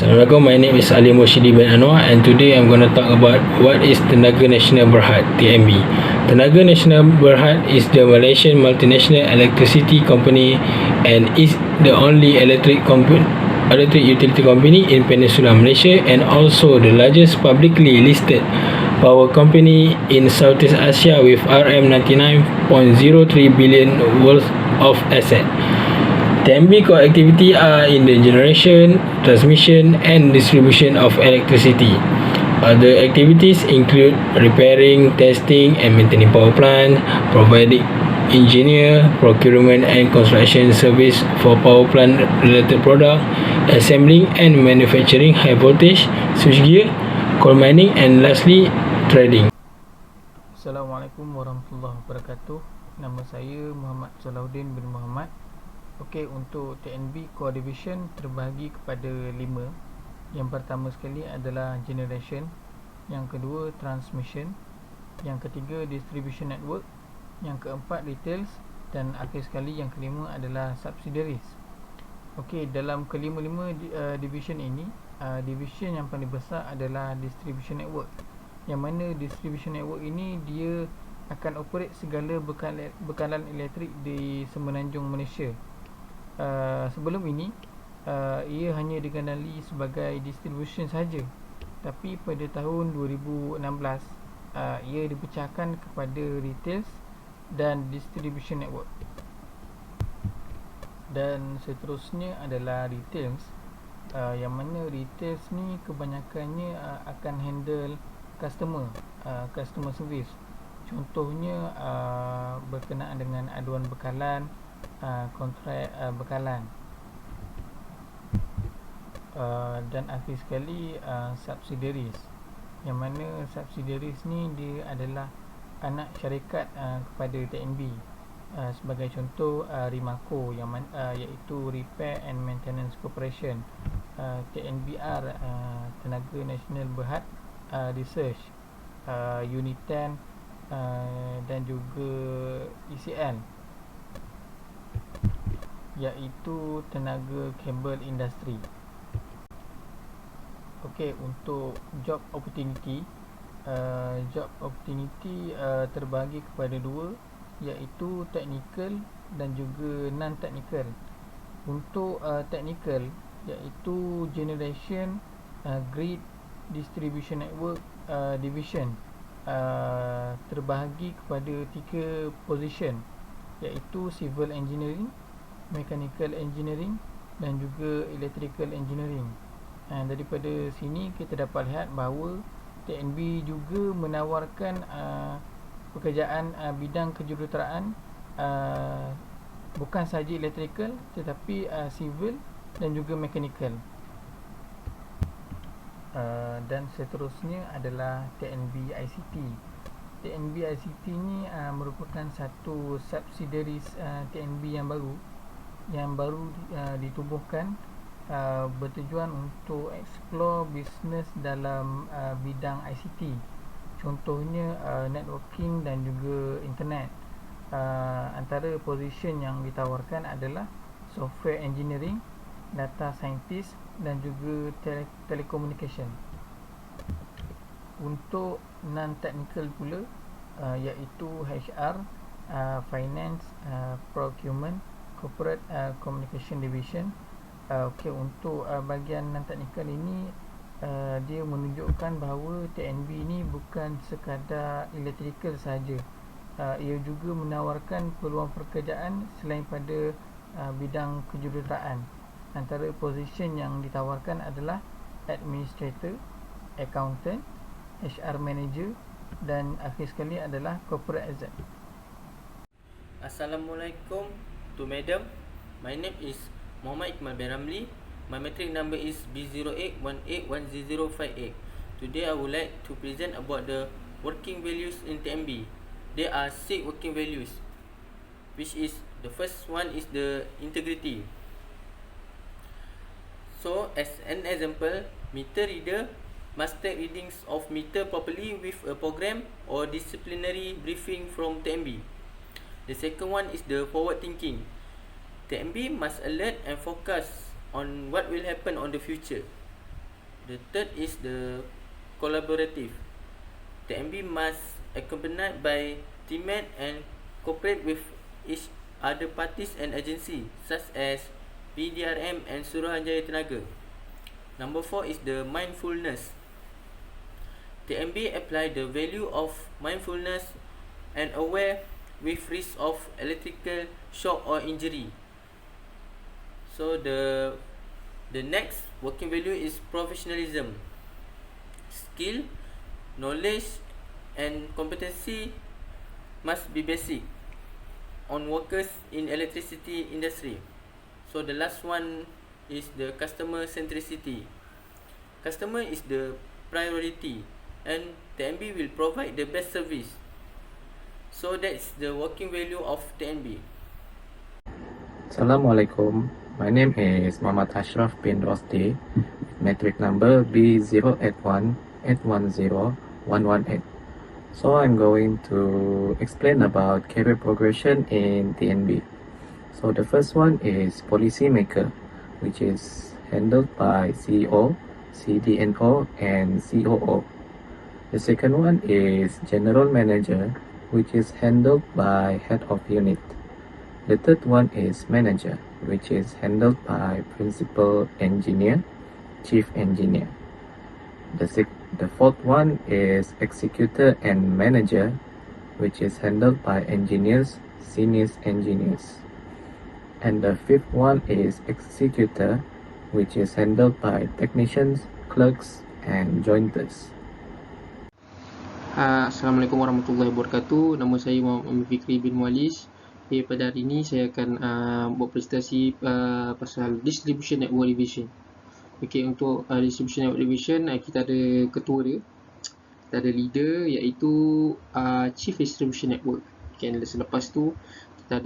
Assalamualaikum, my name is Ali Moshidi bin Anwar, and today I'm going to talk about what is Tenaga Nasional Berhad, TNB. Tenaga Nasional Berhad is the Malaysian multinational electricity company and is the only electric utility company in Peninsular Malaysia, and also the largest publicly listed power company in Southeast Asia with RM99.03 billion worth of asset. TNB core activity are in the generation, transmission and distribution of electricity. Other activities include repairing, testing and maintaining power plant, providing engineer, procurement and construction service for power plant related product, assembling and manufacturing high voltage, switchgear, coal mining and lastly trading. Assalamualaikum warahmatullahi wabarakatuh. Nama saya Muhammad Salahuddin bin Muhammad. Okey, untuk TNB Core Division terbahagi kepada 5. Yang pertama sekali adalah generation, yang kedua transmission, yang ketiga distribution network, yang keempat retails dan akhir sekali yang kelima adalah subsidiaries. Okey, dalam kelima-lima division ini, division yang paling besar adalah distribution network, yang mana distribution network ini dia akan operate segala bekalan elektrik di semenanjung Malaysia. Sebelum ini ia hanya dikenali sebagai distribution saja, tapi pada tahun 2016 ia dipecahkan kepada retails dan distribution network. Dan seterusnya adalah retails, yang mana retails ni kebanyakannya akan handle customer service. Contohnya berkenaan dengan aduan bekalan, kontrak bekalan, dan akhir sekali subsidiaries, yang mana subsidiaries ni dia adalah anak syarikat kepada TNB. Sebagai contoh Rimaco, yang iaitu Repair and Maintenance Corporation, TNBR, Tenaga Nasional Berhad Research, Uniten, dan juga ECL, iaitu Tenaga Kabel Industri. Okey, untuk job opportunity terbahagi kepada 2, iaitu technical dan juga non-technical. Untuk technical, iaitu generation, grid, distribution network division terbahagi kepada 3 position, iaitu civil engineering, mechanical engineering dan juga electrical engineering. Daripada sini kita dapat lihat bahawa TNB juga menawarkan pekerjaan bidang kejuruteraan, bukan sahaja electrical tetapi civil dan juga mechanical. Dan seterusnya adalah TNB ICT. TNB ICT ni merupakan satu subsidiaries TNB yang baru ditubuhkan, bertujuan untuk explore bisnes dalam bidang ICT. Contohnya networking dan juga internet. Antara position yang ditawarkan adalah software engineering, data scientist dan juga telecommunication. Untuk non-technical pula, iaitu HR, finance, procurement, corporate communication division. Okey, untuk bahagian non-technical ini, dia menunjukkan bahawa TNB ni bukan sekadar electrical saja. Ia juga menawarkan peluang pekerjaan selain pada bidang kejuruteraan. Antara position yang ditawarkan adalah administrator, accountant, HR manager dan akhir sekali adalah corporate exec. Assalamualaikum to madam. My name is Muhammad Iqmal bin Ramli. My matric number is B08181058. Today I would like to present about the working values in TNB. There are 6 working values, which is the first one is the integrity. So as an example, meter reader must take readings of meter properly with a program or disciplinary briefing from TNB. The second one is the forward thinking. TNB must alert and focus on what will happen on the future. The third is the collaborative. TMB must accompanied by teammate and cooperate with each other parties and agency such as PDRM and Suruhanjaya Tenaga. Number 4 is the mindfulness. TMB apply the value of mindfulness and aware with risk of electrical shock or injury. So the next working value is professionalism. Skill, knowledge and competency must be basic on workers in electricity industry. So the last one is the customer centricity. Customer is the priority and TNB will provide the best service. So that's the working value of TNB. Assalamualaikum. My name is Muhammad Ashraf bin Rosdi, metric number B081810118. So I'm going to explain about career progression in TNB. So the first one is policy maker, which is handled by CEO, CDNO, and COO. The second one is general manager, which is handled by head of unit. The third one is manager, which is handled by principal engineer, chief engineer. The fourth one is executor and manager, which is handled by engineers, senior engineers. And the fifth one is executor, which is handled by technicians, clerks, and jointers. Assalamualaikum warahmatullahi wabarakatuh. Nama saya Muhammad Fikri bin Mualis. Pada hari ini saya akan buat presentasi pasal Distribution Network Division. Okey, untuk Distribution Network Division kita ada ketua dia, kita ada leader iaitu Chief Distribution Network. Okay, selepas tu kita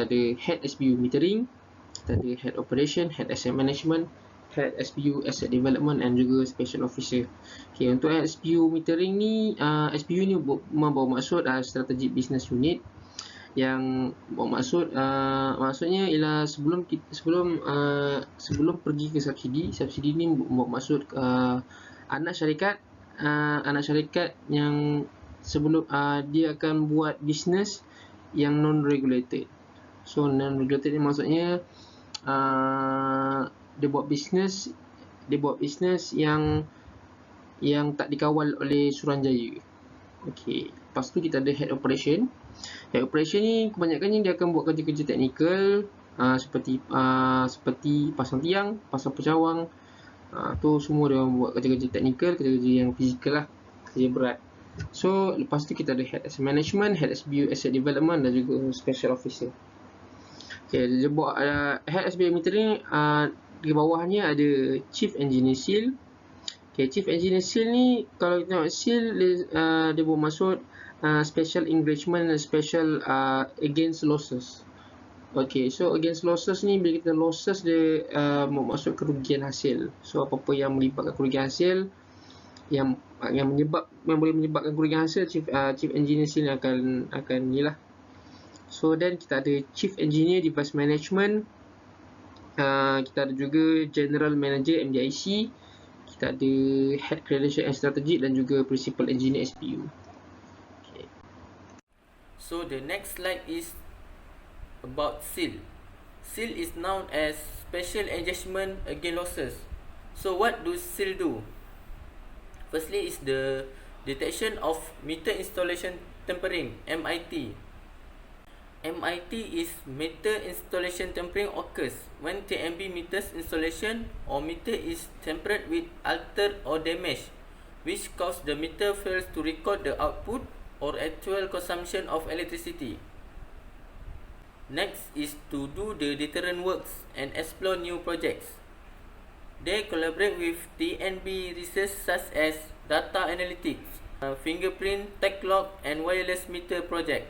ada Head SBU Metering, kita ada Head Operation, Head Asset Management, Head SBU Asset Development and juga Special Officer. Okay, untuk SBU Metering ni, SBU ni membawa maksud Strategic Business Unit, yang bermaksud maksudnya ialah sebelum pergi ke subsidi ni bermaksud anak syarikat yang sebelum dia akan buat bisnes yang non regulated. So non regulated ni maksudnya dia buat bisnes yang tak dikawal oleh Suruhanjaya. Okey, lepas tu kita ada head operation. Head operation ni kebanyakannya dia akan buat kerja-kerja teknikal seperti pasang tiang, pasang pecawang. Tu semua dia buat kerja-kerja teknikal, kerja-kerja yang fizikal lah, kerja berat. So lepas tu kita ada head asset management, head SBU asset development dan juga special officer. Okay, dia buat head SBU metering di bawahnya ada chief engineer seal. Okay, chief engineer seal ni kalau kita tengok seal dia bermaksud special engagement and special against losses. Okay, so against losses ni bila kita losses dia bermaksud kerugian hasil. So apa-apa yang melibatkan kerugian hasil yang boleh menyebabkan kerugian hasil, chief engineer seal akan nilah. So then kita ada chief engineer device management, kita ada juga general manager MDIC, kita ada head credential and strategy dan juga principal engineer SPU. Okay. So the next slide is about SEAL. SEAL is known as Special Engagement Against Losses. So what do SEAL do? Firstly is the detection of meter installation tampering, MIT. MIT is meter installation tampering occurs when TMB meters installation or meter is tampered with, altered or damaged, which cause the meter fails to record the output or actual consumption of electricity. Next is to do the deterrent works and explore new projects. They collaborate with TNB research such as data analytics, fingerprint, tech lock and wireless meter project.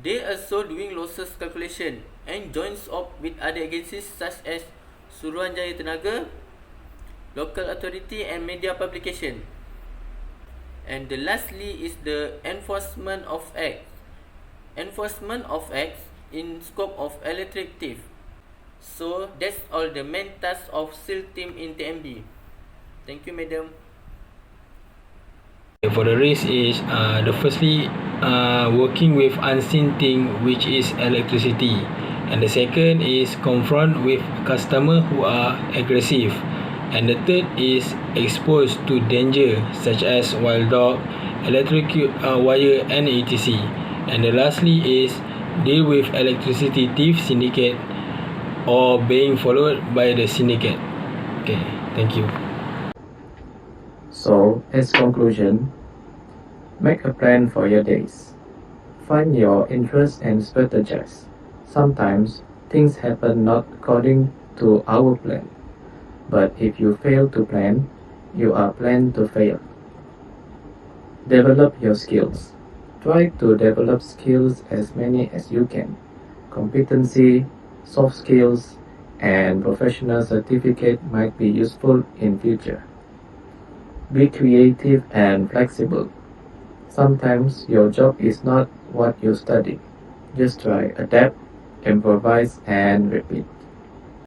They also doing losses calculation and joins up with other agencies such as Suruhanjaya Tenaga, local authority and media publication. And the lastly is the enforcement of acts. Enforcement of acts in scope of electric thief. So that's all the main tasks of SEAL team in TMB. Thank you, madam. For the risk is the firstly working with unseen thing which is electricity, and the second is confront with customer who are aggressive, and the third is exposed to danger such as wild dog, electric wire and etc. And the lastly is deal with electricity thief syndicate or being followed by the syndicate. Okay, thank you. So, as conclusion, make a plan for your days. Find your interests and strategize. Sometimes things happen not according to our plan. But if you fail to plan, you are planned to fail. Develop your skills. Try to develop skills as many as you can. Competency, soft skills, and professional certificate might be useful in future. Be creative and flexible. Sometimes your job is not what you study. Just try, adapt, improvise, and repeat.